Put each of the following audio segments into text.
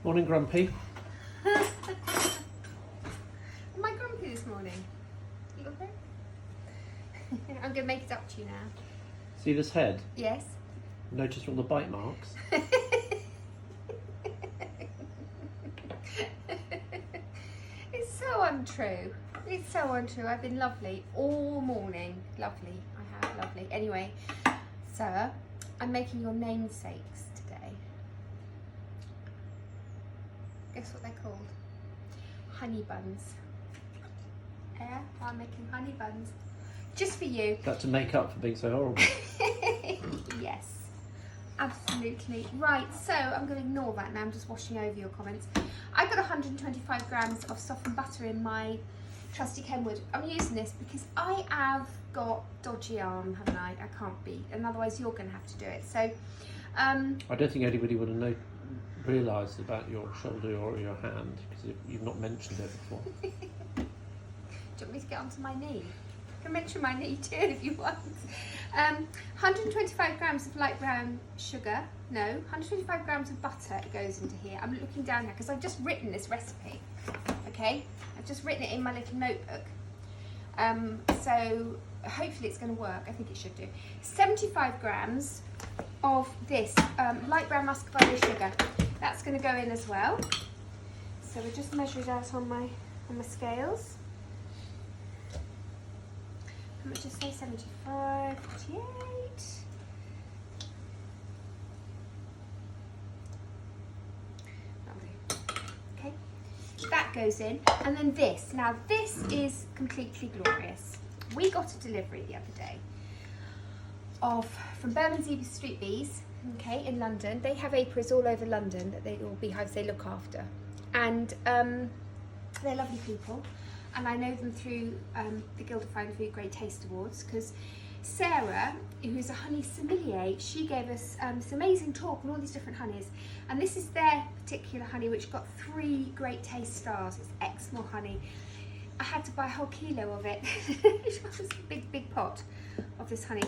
Morning, Grumpy. Am I grumpy this morning? A little bit? I'm going to make it up to you now. See this head? Yes. Notice all the bite marks? It's so untrue. It's so untrue. I've been lovely all morning. Lovely. I have lovely. Anyway, so I'm making your namesakes today. Guess what they're called? Honeybuns. Yeah, I'm making honeybuns. Just for you. Is that to make up for being so horrible? Yes. Absolutely. Right, so I'm going to ignore that now. I'm just washing over your comments. I've got 125 grams of softened butter in my trusty Kenwood. I'm using this because I have got dodgy arm, haven't I? I can't be, and otherwise you're going to have to do it. So, I don't think anybody would have realised about your shoulder or your hand because you've not mentioned it before. Do you want me to get onto my knee? I can mention my knee too if you want. 125 grams of light brown sugar. No, 125 grams of butter goes into here. I'm looking down here because I've just written this recipe. Okay, I've just written it in my little notebook. So hopefully it's going to work. I think it should do. 75 grams of this light brown muscovado sugar. That's going to go in as well. So we'll just measure it out on my scales. How much is say? 75, 48. Okay, that goes in, and then this. Now this is completely glorious. We got a delivery the other day from Buns Street Bees, okay, in London. They have apiaries all over London that they all beehives they look after, and they're lovely people. And I know them through the Guild of Fine Food Great Taste Awards because Sarah, who's a honey sommelier, she gave us this amazing talk on all these different honeys. And this is their particular honey which got 3 Great Taste stars. It's Exmoor honey. I had to buy a whole kilo of it. It was a big pot of this honey.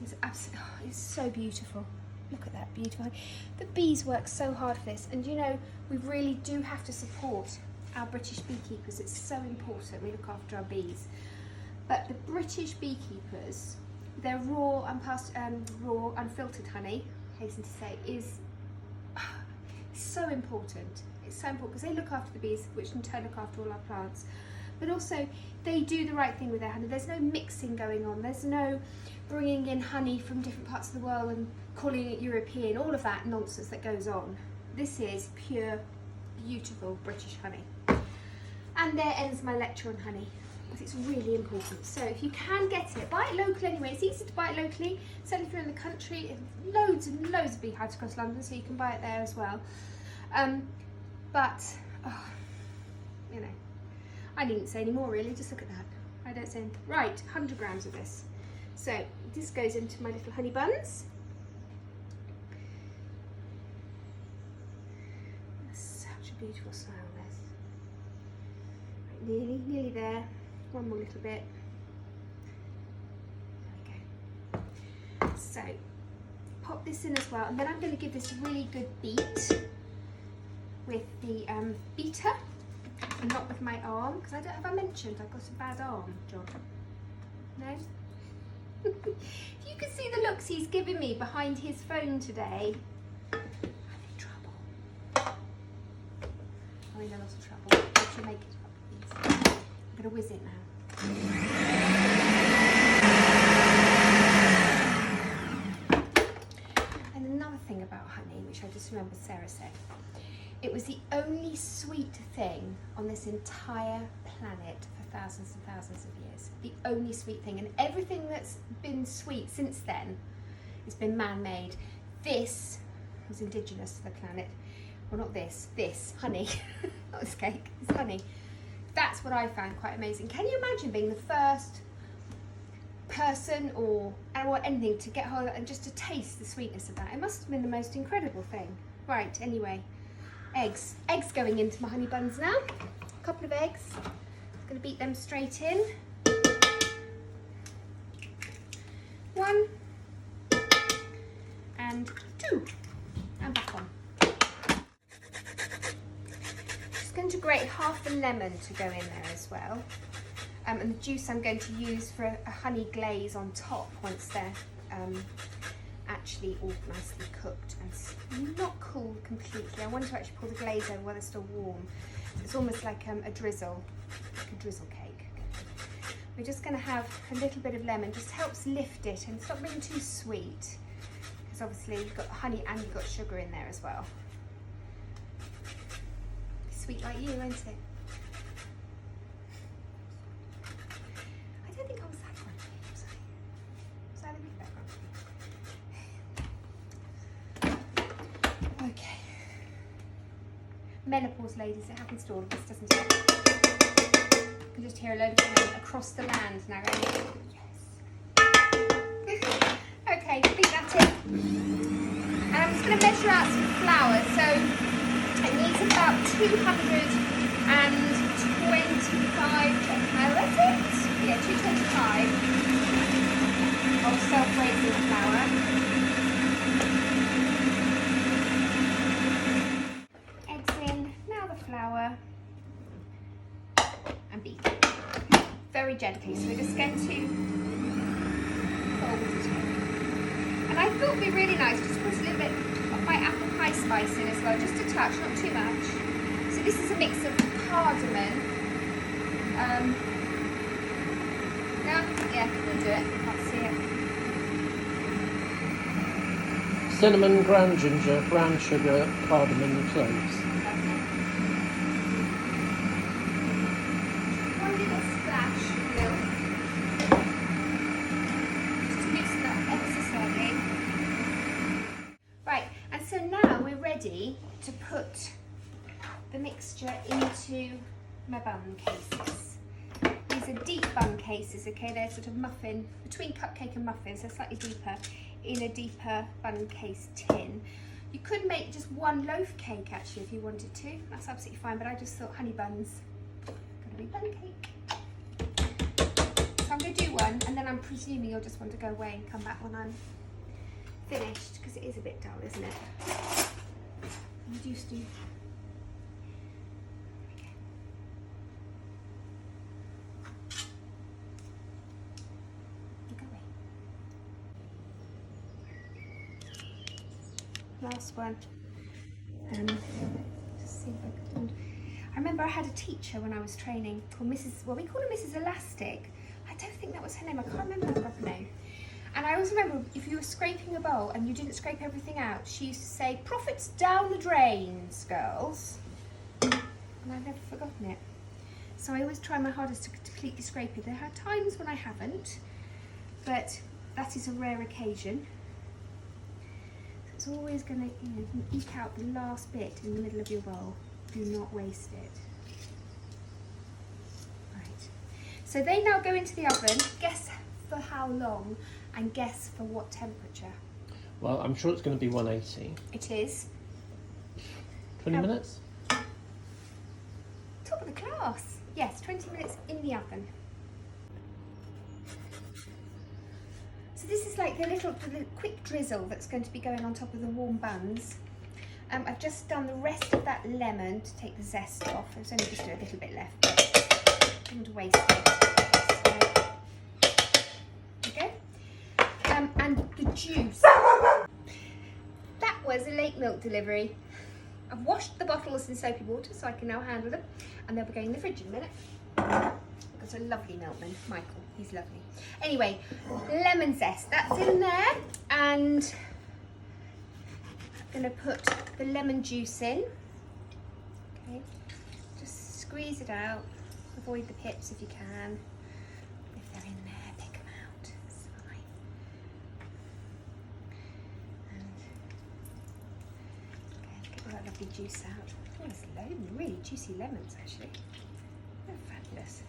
It's absolutely, oh, it's so beautiful. Look at that beautiful honey. The bees work so hard for this, and you know, we really do have to support our British beekeepers. It's so important we look after our bees. But the British beekeepers, their raw, unfiltered honey, I hasten to say, is so important. It's so important because they look after the bees, which in turn look after all our plants. But also, they do the right thing with their honey. There's no mixing going on. There's no bringing in honey from different parts of the world and calling it European, all of that nonsense that goes on. This is pure, beautiful British honey. And there ends my lecture on honey, because it's really important. So if you can get it, buy it locally anyway. It's easy to buy it locally. Certainly if you're in the country, loads and loads of beehives across London, so you can buy it there as well. But, oh, you know, I needn't say any more really, just look at that. I don't say anything. Right, 100 grams of this. So this goes into my little honey buns. Such a beautiful smell, this. Right, nearly there. One more little bit. There we go. So pop this in as well, and then I'm going to give this a really good beat with the beater, and not with my arm, because have I mentioned I've got a bad arm, John? No? If you could see the looks he's giving me behind his phone today, I'm in trouble. I'm in a lot of trouble. I should make it up, please. I'm going to whiz it now. And another thing about honey, which I just remembered Sarah said, it was the only sweet thing on this entire planet for thousands and thousands of years. The only sweet thing. And everything that's been sweet since then has been man-made. This was indigenous to the planet. Well, not this. This. Honey. Not this cake. It's honey. That's what I found quite amazing. Can you imagine being the first person or animal, anything, to get hold of it and just to taste the sweetness of that? It must have been the most incredible thing. Right, anyway. Eggs. Eggs going into my honey buns now. A couple of eggs. I'm going to beat them straight in. 1 and 2. And back on. going to grate half a lemon to go in there as well. And the juice I'm going to use for a honey glaze on top once they're actually all nicely cooked and not cooled completely. I want to actually pour the glaze over while they're still warm. It's almost like a drizzle, like a drizzle cake. We're just going to have a little bit of lemon, just helps lift it and it's not being too sweet. Because obviously you've got honey and you've got sugar in there as well. Sweet like you, won't it? I don't think I was that grumpy, was I? Was I a bit that grumpy? Okay. Menopause, ladies, it happens to all of us, doesn't it? You can just hear a load of women across the land now going, yes. Okay, beat that in. And I'm just going to measure out some flour. So it needs about 225, that's it? Yeah, 225 of self-raising flour. Eggs in, now the flour, and beat it. Very gently, so we're just going to fold it. And I thought it'd be really nice just to put a little bit of my apple pie spice in as well, just a touch, not too much. So this is a mix of cardamom. Yeah, we'll do it. Can't see it. Cinnamon, ground ginger, brown sugar, cardamom and cloves. One little splash of milk. Just to mix it up ever so slightly. Right, and so now we're ready to put the mixture into my bun cases. These are deep bun cases, okay? They're sort of muffin, between cupcake and muffin, so slightly deeper, in a deeper bun case tin. You could make just one loaf cake actually if you wanted to. That's absolutely fine, but I just thought Honeybuns gotta be bun cake. So I'm gonna do one, and then I'm presuming you'll just want to go away and come back when I'm finished, because it is a bit dull, isn't it? I'm used to. Last one. Just see if I can. I remember I had a teacher when I was training called Mrs. Well, we called her Mrs. Elastic. I don't think that was her name. I can't remember her proper name. And I always remember if you were scraping a bowl and you didn't scrape everything out, she used to say, "Profits down the drains, girls." And I've never forgotten it. So I always try my hardest to completely scrape it. There are times when I haven't, but that is a rare occasion. It's always going to eke out the last bit in the middle of your bowl. Do not waste it. Right. So they now go into the oven. Guess for how long and guess for what temperature. Well, I'm sure it's going to be 180. It is. 20 minutes? Top of the class. Yes, 20 minutes in the oven. So this is like the quick drizzle that's going to be going on top of the warm buns. I've just done the rest of that lemon to take the zest off. There's only just a little bit left, but I don't want to waste it. So, there we go. And the juice. That was a late milk delivery. I've washed the bottles in soapy water so I can now handle them, and they'll be going in the fridge in a minute. Got a lovely milkman, Michael. He's lovely. Anyway, lemon zest, that's in there, and I'm going to put the lemon juice in. Okay, just squeeze it out. Avoid the pips if you can. If they're in there, pick them out. It's fine. And okay, get all that lovely juice out. Oh, there's really juicy lemons actually. They're fabulous.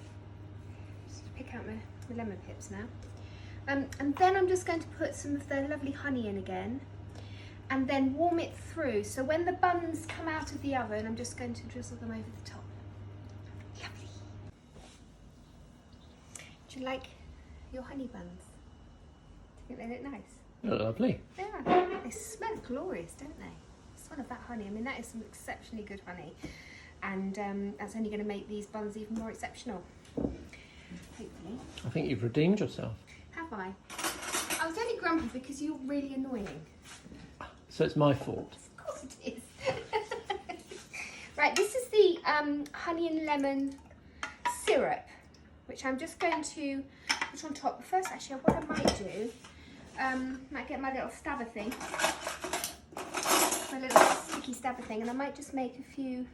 Pick out my lemon pips now. And then I'm just going to put some of the lovely honey in again and then warm it through. So when the buns come out of the oven, I'm just going to drizzle them over the top. Lovely. Do you like your honey buns? Do you think they look nice? They're lovely. Yeah, they smell glorious, don't they? The smell of that honey. I mean, that is some exceptionally good honey. and that's only going to make these buns even more exceptional. Hopefully. I think you've redeemed yourself. Have I? I was only grumpy because you're really annoying. So it's my fault. Of course it is. Right, this is the honey and lemon syrup, which I'm just going to put on top. First, actually, what I might do, might get my little stabber thing, my little sticky stabber thing, and I might just make a few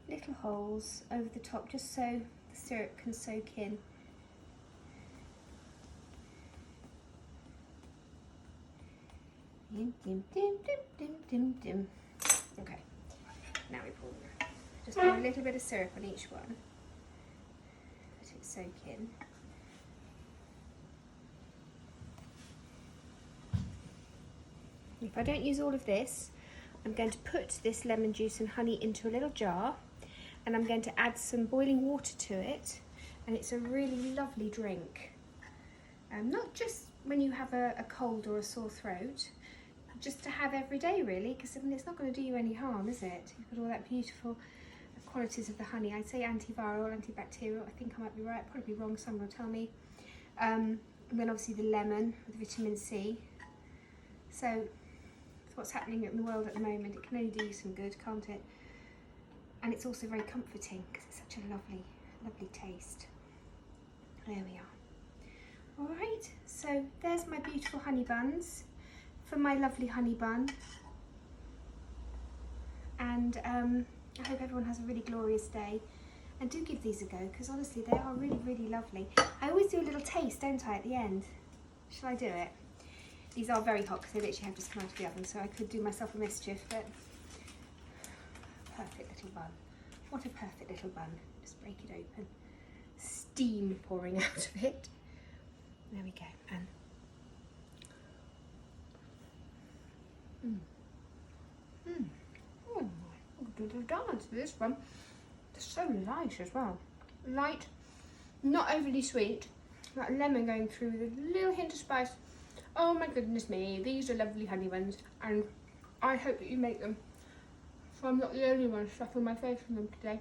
little holes over the top, just so the syrup can soak in. Dim, dim, dim, dim, dim, dim, dim. Okay, now we pour. Just pour a little bit of syrup on each one. Let it soak in. If I don't use all of this, I'm going to put this lemon juice and honey into a little jar, and I'm going to add some boiling water to it, and it's a really lovely drink. Not just when you have a cold or a sore throat, just to have every day really, because I mean, it's not going to do you any harm, is it? You've got all that beautiful qualities of the honey. I'd say antiviral, antibacterial. I think I might be right, probably wrong, someone will tell me. And then obviously the lemon with vitamin C. So what's happening in the world at the moment, it can only do you some good, can't it? And it's also very comforting because it's such a lovely, lovely taste. There we are. All right, so there's my beautiful honey buns for my lovely honey bun. And I hope everyone has a really glorious day. And do give these a go, because honestly, they are really, really lovely. I always do a little taste, don't I, at the end? Shall I do it? These are very hot because they literally have just come out of the oven, so I could do myself a mischief, but perfect little bun. What a perfect little bun. Just break it open. Steam pouring out of it. There we go. And oh my, good little dance for this one. It's so light as well. Light, not overly sweet. That lemon going through with a little hint of spice. Oh my goodness me, these are lovely honey buns, and I hope that you make them. So I'm not the only one stuffing my face with them today.